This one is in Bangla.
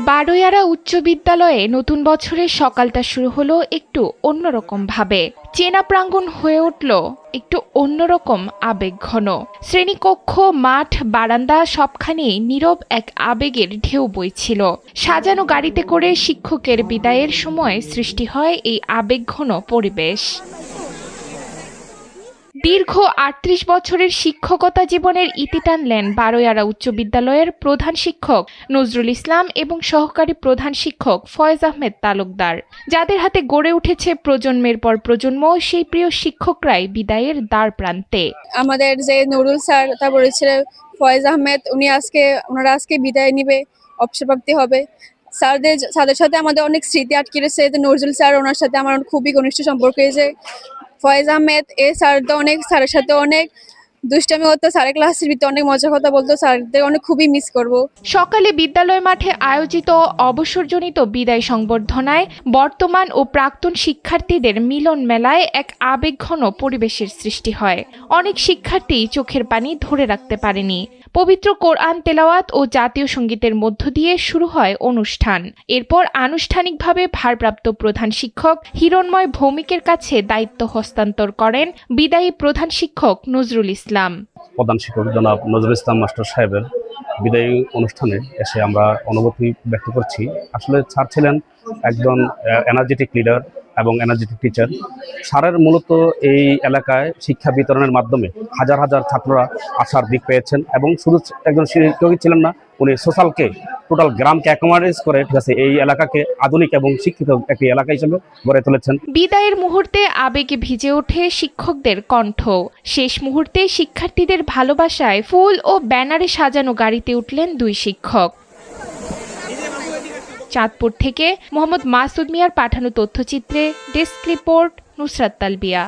বারোয়ারা উচ্চ বিদ্যালয়ে নতুন বছরের সকালটা শুরু হলো একটু অন্যরকম ভাবে। চেনা প্রাঙ্গণ হয়ে উঠল একটু অন্যরকম আবেগঘন। শ্রেণীকক্ষ, মাঠ, বারান্দা সবখানেই নীরব এক আবেগের ঢেউ বইছিল। সাজানো গাড়িতে করে শিক্ষকের বিদায়ের সময় সৃষ্টি হয় এই আবেগঘন পরিবেশ। দীর্ঘ ৩৮ বছরের শিক্ষকতা জীবনের ইতি টানলেন বারোয়ারা উচ্চ বিদ্যালয়ের প্রধান শিক্ষক নজরুল ইসলাম এবং সহকারী প্রধান শিক্ষক ফয়েজ আহমেদ তালুকদার, যাদের হাতে গড়ে উঠেছে প্রজন্মের পর প্রজন্ম। সেই প্রিয় শিক্ষকরাই বিদায়ের দ্বার প্রান্তে। আমাদের যে নুরুল স্যার, তারপরে ছিল ফয়েজ আহমেদ, ওনারা আজকে বিদায় নিবে, অবসরপ্রাপ্তি হবে। স্যারদের সাথে আমাদের অনেক স্মৃতি আটকে রয়েছে। নজরুল স্যার, ওনার সাথে আমার খুবই ঘনিষ্ঠ সম্পর্ক হয়েছে। ফয়েজ আহমেদ স্যারের সাথে অনেক দুষ্টামি হতো, স্যারের ক্লাসের ভিতরে অনেক মজার কথা বলতো। স্যারদের খুবই মিস করব। সকালে বিদ্যালয় মাঠে আয়োজিত অবসরজনিত বিদায় সংবর্ধনায় বর্তমান ও প্রাক্তন শিক্ষার্থীদের মিলন মেলায় এক আবেগঘন পরিবেশের সৃষ্টি হয়। অনেক শিক্ষার্থী চোখের পানি ধরে রাখতে পারেনি। পবিত্র কোরআন তেলাওয়াত ও জাতীয় সঙ্গীতের মধ্য দিয়ে শুরু হয় অনুষ্ঠান। এরপর আনুষ্ঠানিকভাবে ভারপ্রাপ্ত প্রধান শিক্ষক হিরণময় ভৌমিকের কাছে দায়িত্ব হস্তান্তর করেন বিদায়ী প্রধান শিক্ষক নজরুল ইসলাম। প্রধান শিক্ষক জনাব নজরুল ইসলাম মাস্টার সাহেবের বিদায়ী অনুষ্ঠানে এসে আমরা অনুভূতি ব্যক্ত করছি। আসলে স্যার ছিলেন একজন এনার্জেটিক লিডার এবং এনার্জেটিক টিচার। স্যারের মূলত এই এলাকায় শিক্ষা বিতরণের মাধ্যমে হাজার হাজার ছাত্ররা আসার দিক পেয়েছেন এবং শুধু একজন শিক্ষকই ছিলেন না, উনি সোশ্যালকে, টোটাল গ্রামকে অ্যাকোমোডেট করে ঠিক আছে এই এলাকাকে আধুনিক এবং শিক্ষিত একটি এলাকা হিসেবে গড়ে তুলেছেন। বিদায়ের মুহূর্তে আবেগে ভিজে ওঠে শিক্ষকদের কণ্ঠ। শেষ মুহূর্তে শিক্ষার্থীদের ভালোবাসায় ফুল ও ব্যানারে সাজানো গাড়িতে উঠলেন দুই শিক্ষক। চাঁদপুর থেকে মোহাম্মদ মাসুদ মিয়ার পাঠানো তথ্যচিত্রে ডেস্ক রিপোর্ট, নুসরাত তালবিয়া।